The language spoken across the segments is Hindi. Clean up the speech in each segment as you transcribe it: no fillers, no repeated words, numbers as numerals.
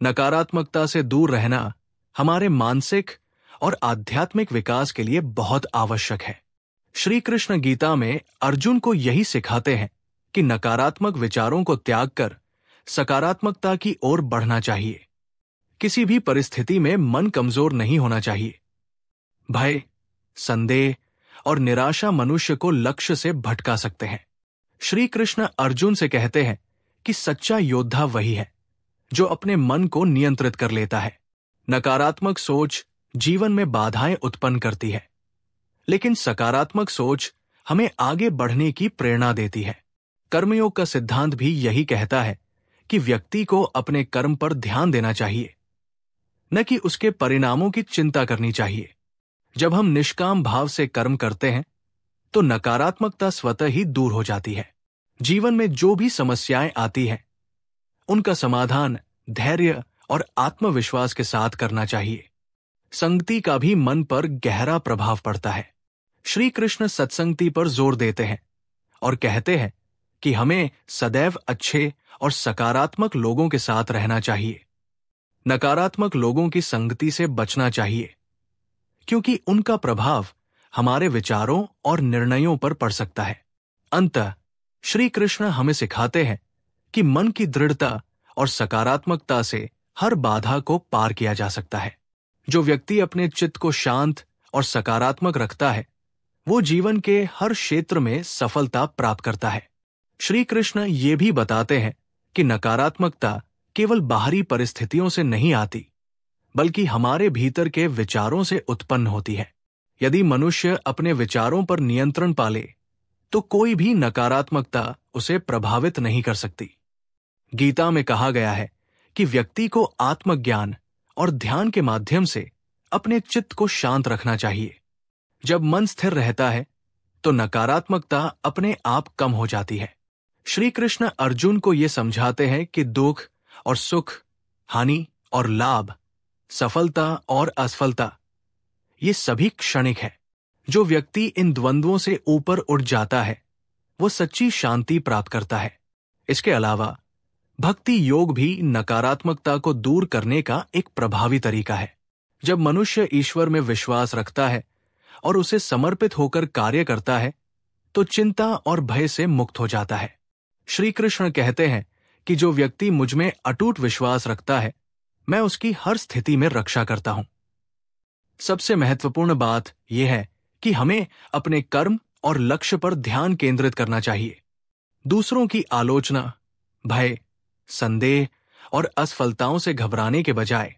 नकारात्मकता से दूर रहना हमारे मानसिक और आध्यात्मिक विकास के लिए बहुत आवश्यक है। श्री कृष्ण गीता में अर्जुन को यही सिखाते हैं कि नकारात्मक विचारों को त्याग कर सकारात्मकता की ओर बढ़ना चाहिए। किसी भी परिस्थिति में मन कमजोर नहीं होना चाहिए। भय, संदेह और निराशा मनुष्य को लक्ष्य से भटका सकते हैं। श्री कृष्ण अर्जुन से कहते हैं कि सच्चा योद्धा वही है जो अपने मन को नियंत्रित कर लेता है। नकारात्मक सोच जीवन में बाधाएं उत्पन्न करती है, लेकिन सकारात्मक सोच हमें आगे बढ़ने की प्रेरणा देती है। कर्मयोग का सिद्धांत भी यही कहता है कि व्यक्ति को अपने कर्म पर ध्यान देना चाहिए, न कि उसके परिणामों की चिंता करनी चाहिए। जब हम निष्काम भाव से कर्म करते हैं तो नकारात्मकता स्वतः ही दूर हो जाती है। जीवन में जो भी समस्याएं आती हैं, उनका समाधान धैर्य और आत्मविश्वास के साथ करना चाहिए। संगति का भी मन पर गहरा प्रभाव पड़ता है। श्री कृष्ण सत्संगति पर जोर देते हैं और कहते हैं कि हमें सदैव अच्छे और सकारात्मक लोगों के साथ रहना चाहिए। नकारात्मक लोगों की संगति से बचना चाहिए, क्योंकि उनका प्रभाव हमारे विचारों और निर्णयों पर पड़ सकता है। अंततः श्री कृष्ण हमें सिखाते हैं कि मन की दृढ़ता और सकारात्मकता से हर बाधा को पार किया जा सकता है। जो व्यक्ति अपने चित्त को शांत और सकारात्मक रखता है, वो जीवन के हर क्षेत्र में सफलता प्राप्त करता है। श्री कृष्ण ये भी बताते हैं कि नकारात्मकता केवल बाहरी परिस्थितियों से नहीं आती, बल्कि हमारे भीतर के विचारों से उत्पन्न होती है। यदि मनुष्य अपने विचारों पर नियंत्रण पाले तो कोई भी नकारात्मकता उसे प्रभावित नहीं कर सकती। गीता में कहा गया है कि व्यक्ति को आत्मज्ञान और ध्यान के माध्यम से अपने चित्त को शांत रखना चाहिए। जब मन स्थिर रहता है तो नकारात्मकता अपने आप कम हो जाती है। श्री कृष्ण अर्जुन को ये समझाते हैं कि दुख और सुख, हानि और लाभ, सफलता और असफलता, ये सभी क्षणिक है। जो व्यक्ति इन द्वंद्वों से ऊपर उठ जाता है, वो सच्ची शांति प्राप्त करता है। इसके अलावा भक्ति योग भी नकारात्मकता को दूर करने का एक प्रभावी तरीका है। जब मनुष्य ईश्वर में विश्वास रखता है और उसे समर्पित होकर कार्य करता है, तो चिंता और भय से मुक्त हो जाता है। श्री कृष्ण कहते हैं कि जो व्यक्ति मुझ में अटूट विश्वास रखता है, मैं उसकी हर स्थिति में रक्षा करता हूं। सबसे महत्वपूर्ण बात यह है कि हमें अपने कर्म और लक्ष्य पर ध्यान केंद्रित करना चाहिए। दूसरों की आलोचना, भय, संदेह और असफलताओं से घबराने के बजाय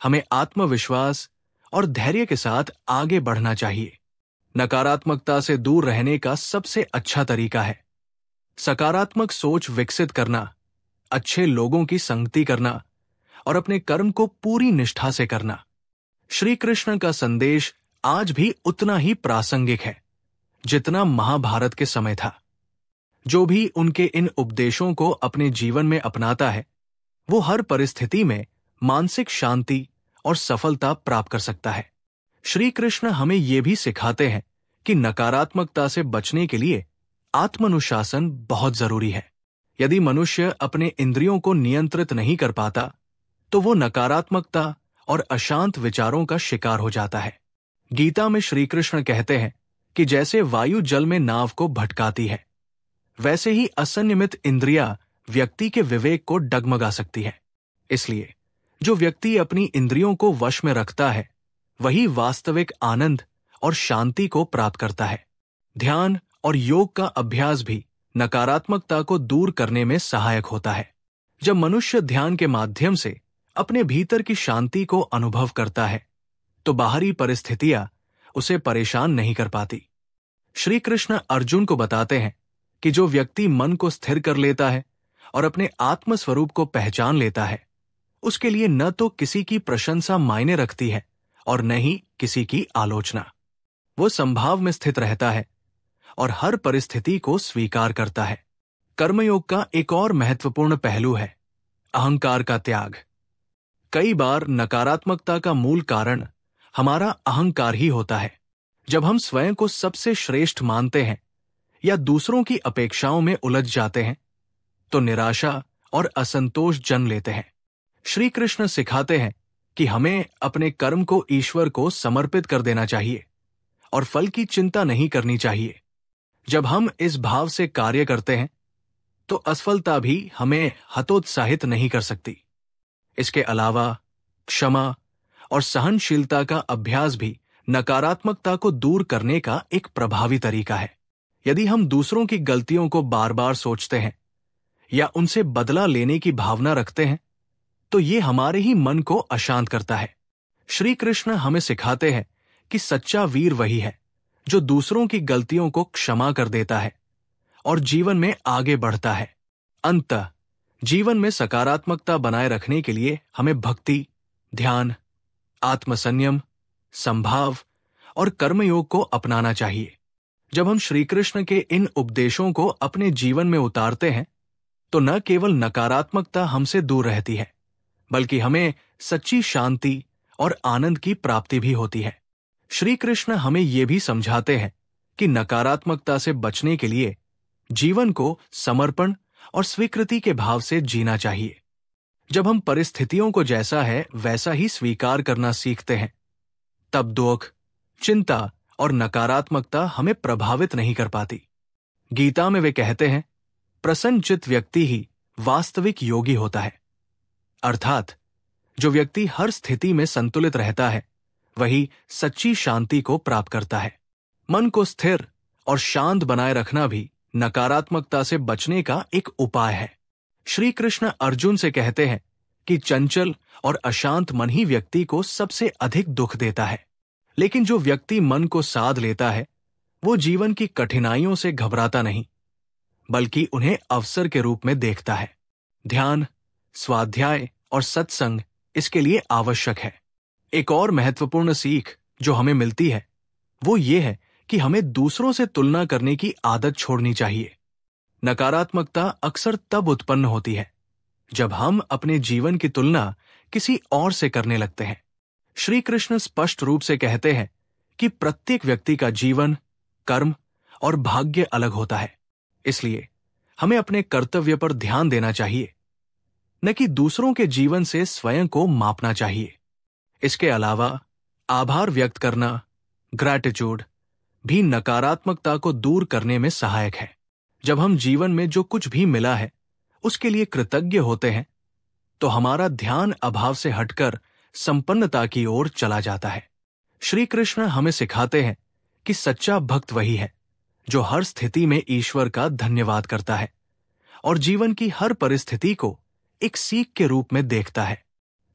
हमें आत्मविश्वास और धैर्य के साथ आगे बढ़ना चाहिए। नकारात्मकता से दूर रहने का सबसे अच्छा तरीका है सकारात्मक सोच विकसित करना, अच्छे लोगों की संगति करना और अपने कर्म को पूरी निष्ठा से करना। श्री कृष्ण का संदेश आज भी उतना ही प्रासंगिक है जितना महाभारत के समय था। जो भी उनके इन उपदेशों को अपने जीवन में अपनाता है, वो हर परिस्थिति में मानसिक शांति और सफलता प्राप्त कर सकता है। श्री कृष्ण हमें ये भी सिखाते हैं कि नकारात्मकता से बचने के लिए आत्मानुशासन बहुत जरूरी है। यदि मनुष्य अपने इंद्रियों को नियंत्रित नहीं कर पाता, तो वो नकारात्मकता और अशांत विचारों का शिकार हो जाता है। गीता में श्री कृष्ण कहते हैं कि जैसे वायु जल में नाव को भटकाती है, वैसे ही असंयमित इंद्रियां व्यक्ति के विवेक को डगमगा सकती है। इसलिए जो व्यक्ति अपनी इंद्रियों को वश में रखता है, वही वास्तविक आनंद और शांति को प्राप्त करता है। ध्यान और योग का अभ्यास भी नकारात्मकता को दूर करने में सहायक होता है। जब मनुष्य ध्यान के माध्यम से अपने भीतर की शांति को अनुभव करता है, तो बाहरी परिस्थितियां उसे परेशान नहीं कर पाती। श्री कृष्ण अर्जुन को बताते हैं कि जो व्यक्ति मन को स्थिर कर लेता है और अपने आत्मस्वरूप को पहचान लेता है, उसके लिए न तो किसी की प्रशंसा मायने रखती है और न ही किसी की आलोचना। वो संभाव में स्थित रहता है और हर परिस्थिति को स्वीकार करता है। कर्मयोग का एक और महत्वपूर्ण पहलू है अहंकार का त्याग। कई बार नकारात्मकता का मूल कारण हमारा अहंकार ही होता है। जब हम स्वयं को सबसे श्रेष्ठ मानते हैं या दूसरों की अपेक्षाओं में उलझ जाते हैं, तो निराशा और असंतोष जन्म लेते हैं। श्री कृष्ण सिखाते हैं कि हमें अपने कर्म को ईश्वर को समर्पित कर देना चाहिए और फल की चिंता नहीं करनी चाहिए। जब हम इस भाव से कार्य करते हैं तो असफलता भी हमें हतोत्साहित नहीं कर सकती। इसके अलावा क्षमा और सहनशीलता का अभ्यास भी नकारात्मकता को दूर करने का एक प्रभावी तरीका है। यदि हम दूसरों की गलतियों को बार बार सोचते हैं या उनसे बदला लेने की भावना रखते हैं तो ये हमारे ही मन को अशांत करता है। श्री कृष्ण हमें सिखाते हैं कि सच्चा वीर वही है जो दूसरों की गलतियों को क्षमा कर देता है और जीवन में आगे बढ़ता है। अंततः जीवन में सकारात्मकता बनाए रखने के लिए हमें भक्ति, ध्यान, आत्मसंयम, संभाव और कर्मयोग को अपनाना चाहिए। जब हम श्री कृष्ण के इन उपदेशों को अपने जीवन में उतारते हैं तो न केवल नकारात्मकता हमसे दूर रहती है बल्कि हमें सच्ची शांति और आनंद की प्राप्ति भी होती है। श्री कृष्ण हमें ये भी समझाते हैं कि नकारात्मकता से बचने के लिए जीवन को समर्पण और स्वीकृति के भाव से जीना चाहिए। जब हम परिस्थितियों को जैसा है वैसा ही स्वीकार करना सीखते हैं तब दुख, चिंता और नकारात्मकता हमें प्रभावित नहीं कर पाती। गीता में वे कहते हैं, प्रसन्नचित्त व्यक्ति ही वास्तविक योगी होता है। अर्थात जो व्यक्ति हर स्थिति में संतुलित रहता है वही सच्ची शांति को प्राप्त करता है। मन को स्थिर और शांत बनाए रखना भी नकारात्मकता से बचने का एक उपाय है। श्री कृष्ण अर्जुन से कहते हैं कि चंचल और अशांत मन ही व्यक्ति को सबसे अधिक दुख देता है, लेकिन जो व्यक्ति मन को साध लेता है वो जीवन की कठिनाइयों से घबराता नहीं बल्कि उन्हें अवसर के रूप में देखता है। ध्यान, स्वाध्याय और सत्संग इसके लिए आवश्यक है। एक और महत्वपूर्ण सीख जो हमें मिलती है वो ये है कि हमें दूसरों से तुलना करने की आदत छोड़नी चाहिए। नकारात्मकता अक्सर तब उत्पन्न होती है जब हम अपने जीवन की तुलना किसी और से करने लगते हैं। श्री कृष्ण स्पष्ट रूप से कहते हैं कि प्रत्येक व्यक्ति का जीवन, कर्म और भाग्य अलग होता है, इसलिए हमें अपने कर्तव्य पर ध्यान देना चाहिए, न कि दूसरों के जीवन से स्वयं को मापना चाहिए। इसके अलावा आभार व्यक्त करना, ग्रैटिट्यूड, भी नकारात्मकता को दूर करने में सहायक है। जब हम जीवन में जो कुछ भी मिला है उसके लिए कृतज्ञ होते हैं तो हमारा ध्यान अभाव से हटकर संपन्नता की ओर चला जाता है। श्री कृष्ण हमें सिखाते हैं कि सच्चा भक्त वही है जो हर स्थिति में ईश्वर का धन्यवाद करता है और जीवन की हर परिस्थिति को एक सीख के रूप में देखता है।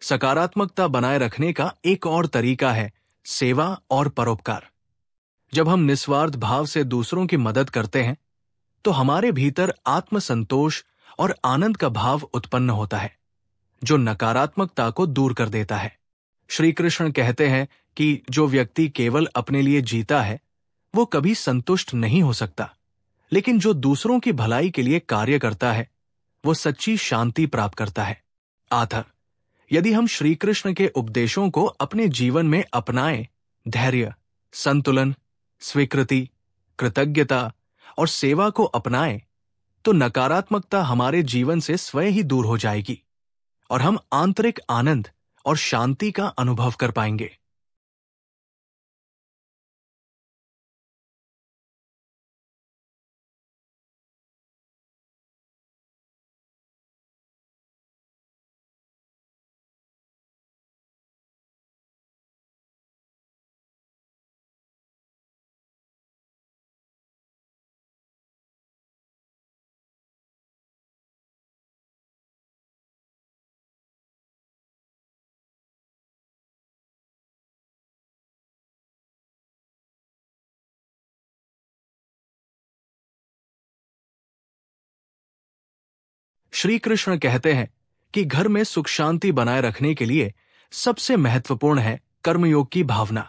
सकारात्मकता बनाए रखने का एक और तरीका है सेवा और परोपकार। जब हम निस्वार्थ भाव से दूसरों की मदद करते हैं तो हमारे भीतर आत्मसंतोष और आनंद का भाव उत्पन्न होता है जो नकारात्मकता को दूर कर देता है। श्री कृष्ण कहते हैं कि जो व्यक्ति केवल अपने लिए जीता है वो कभी संतुष्ट नहीं हो सकता, लेकिन जो दूसरों की भलाई के लिए कार्य करता है वो सच्ची शांति प्राप्त करता है। अतः यदि हम श्री कृष्ण के उपदेशों को अपने जीवन में अपनाएं, धैर्य, संतुलन, स्वीकृति, कृतज्ञता और सेवा को अपनाएं, तो नकारात्मकता हमारे जीवन से स्वयं ही दूर हो जाएगी और हम आंतरिक आनंद और शांति का अनुभव कर पाएंगे। श्री कृष्ण कहते हैं कि घर में सुख शांति बनाए रखने के लिए सबसे महत्वपूर्ण है कर्मयोग की भावना।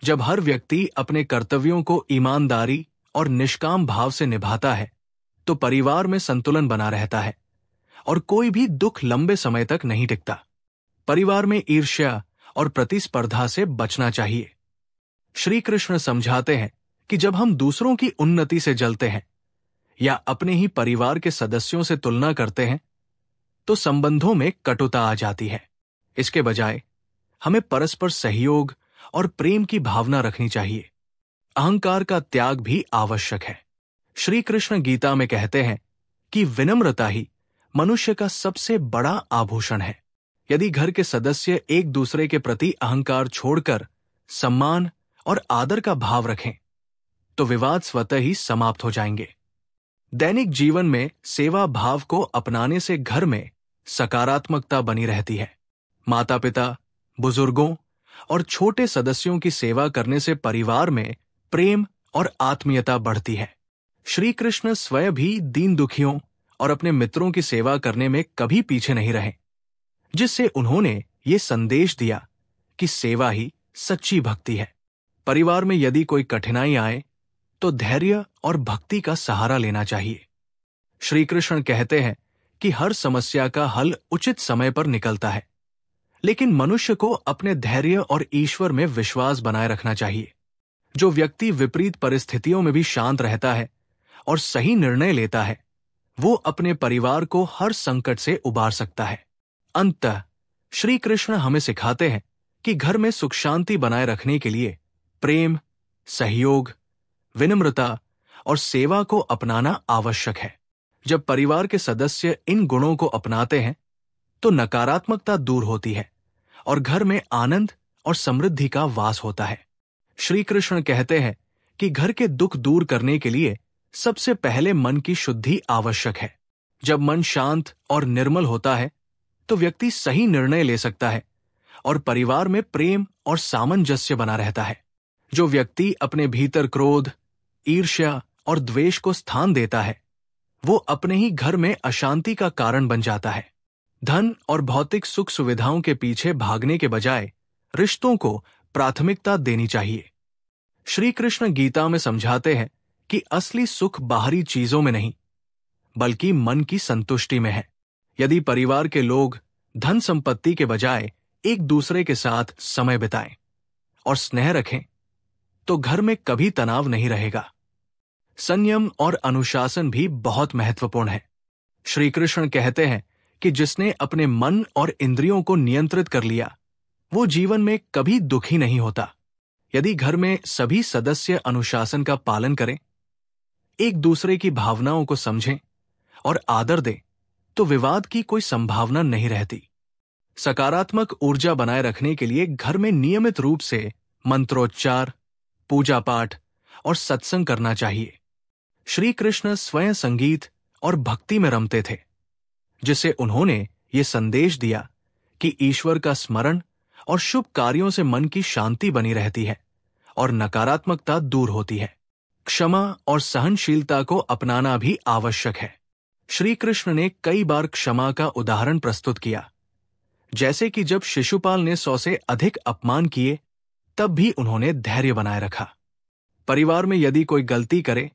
जब हर व्यक्ति अपने कर्तव्यों को ईमानदारी और निष्काम भाव से निभाता है तो परिवार में संतुलन बना रहता है और कोई भी दुख लंबे समय तक नहीं टिकता। परिवार में ईर्ष्या और प्रतिस्पर्धा से बचना चाहिए। श्री कृष्ण समझाते हैं कि जब हम दूसरों की उन्नति से जलते हैं या अपने ही परिवार के सदस्यों से तुलना करते हैं तो संबंधों में कटुता आ जाती है। इसके बजाय हमें परस्पर सहयोग और प्रेम की भावना रखनी चाहिए। अहंकार का त्याग भी आवश्यक है। श्री कृष्ण गीता में कहते हैं कि विनम्रता ही मनुष्य का सबसे बड़ा आभूषण है। यदि घर के सदस्य एक दूसरे के प्रति अहंकार छोड़कर सम्मान और आदर का भाव रखें तो विवाद स्वतः ही समाप्त हो जाएंगे। दैनिक जीवन में सेवा भाव को अपनाने से घर में सकारात्मकता बनी रहती है। माता पिता, बुजुर्गों और छोटे सदस्यों की सेवा करने से परिवार में प्रेम और आत्मीयता बढ़ती है। श्री कृष्ण स्वयं भी दीन दुखियों और अपने मित्रों की सेवा करने में कभी पीछे नहीं रहे, जिससे उन्होंने ये संदेश दिया कि सेवा ही सच्ची भक्ति है। परिवार में यदि कोई कठिनाई आए तो धैर्य और भक्ति का सहारा लेना चाहिए। श्री कृष्ण कहते हैं कि हर समस्या का हल उचित समय पर निकलता है, लेकिन मनुष्य को अपने धैर्य और ईश्वर में विश्वास बनाए रखना चाहिए। जो व्यक्ति विपरीत परिस्थितियों में भी शांत रहता है और सही निर्णय लेता है, वो अपने परिवार को हर संकट से उबार सकता है। अंततः श्री कृष्ण हमें सिखाते हैं कि घर में सुख शांति बनाए रखने के लिए प्रेम, सहयोग, विनम्रता और सेवा को अपनाना आवश्यक है। जब परिवार के सदस्य इन गुणों को अपनाते हैं तो नकारात्मकता दूर होती है और घर में आनंद और समृद्धि का वास होता है। श्री कृष्ण कहते हैं कि घर के दुख दूर करने के लिए सबसे पहले मन की शुद्धि आवश्यक है। जब मन शांत और निर्मल होता है तो व्यक्ति सही निर्णय ले सकता है और परिवार में प्रेम और सामंजस्य बना रहता है। जो व्यक्ति अपने भीतर क्रोध, ईर्ष्या और द्वेष को स्थान देता है, वो अपने ही घर में अशांति का कारण बन जाता है। धन और भौतिक सुख सुविधाओं के पीछे भागने के बजाय रिश्तों को प्राथमिकता देनी चाहिए। श्री कृष्ण गीता में समझाते हैं कि असली सुख बाहरी चीजों में नहीं, बल्कि मन की संतुष्टि में है। यदि परिवार के लोग धन संपत्ति के बजाय एक दूसरे के साथ समय बिताएं और स्नेह रखें तो घर में कभी तनाव नहीं रहेगा। संयम और अनुशासन भी बहुत महत्वपूर्ण है। श्री कृष्ण कहते हैं कि जिसने अपने मन और इंद्रियों को नियंत्रित कर लिया, वो जीवन में कभी दुखी नहीं होता। यदि घर में सभी सदस्य अनुशासन का पालन करें, एक दूसरे की भावनाओं को समझें और आदर दें, तो विवाद की कोई संभावना नहीं रहती। सकारात्मक ऊर्जा बनाए रखने के लिए घर में नियमित रूप से मंत्रोच्चार, पूजा पाठ और सत्संग करना चाहिए। श्री कृष्ण स्वयं संगीत और भक्ति में रमते थे, जिससे उन्होंने ये संदेश दिया कि ईश्वर का स्मरण और शुभ कार्यों से मन की शांति बनी रहती है और नकारात्मकता दूर होती है। क्षमा और सहनशीलता को अपनाना भी आवश्यक है। श्री कृष्ण ने कई बार क्षमा का उदाहरण प्रस्तुत किया, जैसे कि जब शिशुपाल ने 100 से अधिक अपमान किए, तब भी उन्होंने धैर्य बनाए रखा। परिवार में यदि कोई गलती करे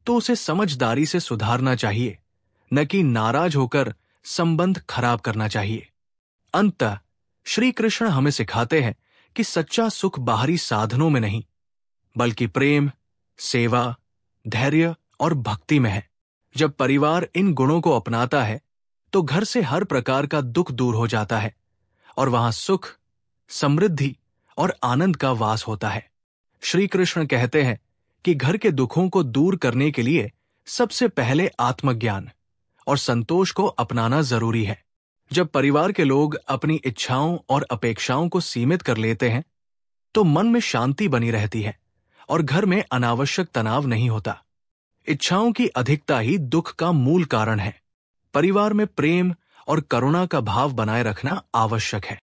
तो उसे समझदारी से सुधारना चाहिए, न कि नाराज होकर संबंध खराब करना चाहिए। अंततः श्री कृष्ण हमें सिखाते हैं कि सच्चा सुख बाहरी साधनों में नहीं, बल्कि प्रेम, सेवा, धैर्य और भक्ति में है। जब परिवार इन गुणों को अपनाता है तो घर से हर प्रकार का दुख दूर हो जाता है और वहां सुख, समृद्धि और आनंद का वास होता है। श्री कृष्ण कहते हैं कि घर के दुखों को दूर करने के लिए सबसे पहले आत्मज्ञान और संतोष को अपनाना जरूरी है। जब परिवार के लोग अपनी इच्छाओं और अपेक्षाओं को सीमित कर लेते हैं तो मन में शांति बनी रहती है और घर में अनावश्यक तनाव नहीं होता। इच्छाओं की अधिकता ही दुख का मूल कारण है। परिवार में प्रेम और करुणा का भाव बनाए रखना आवश्यक है।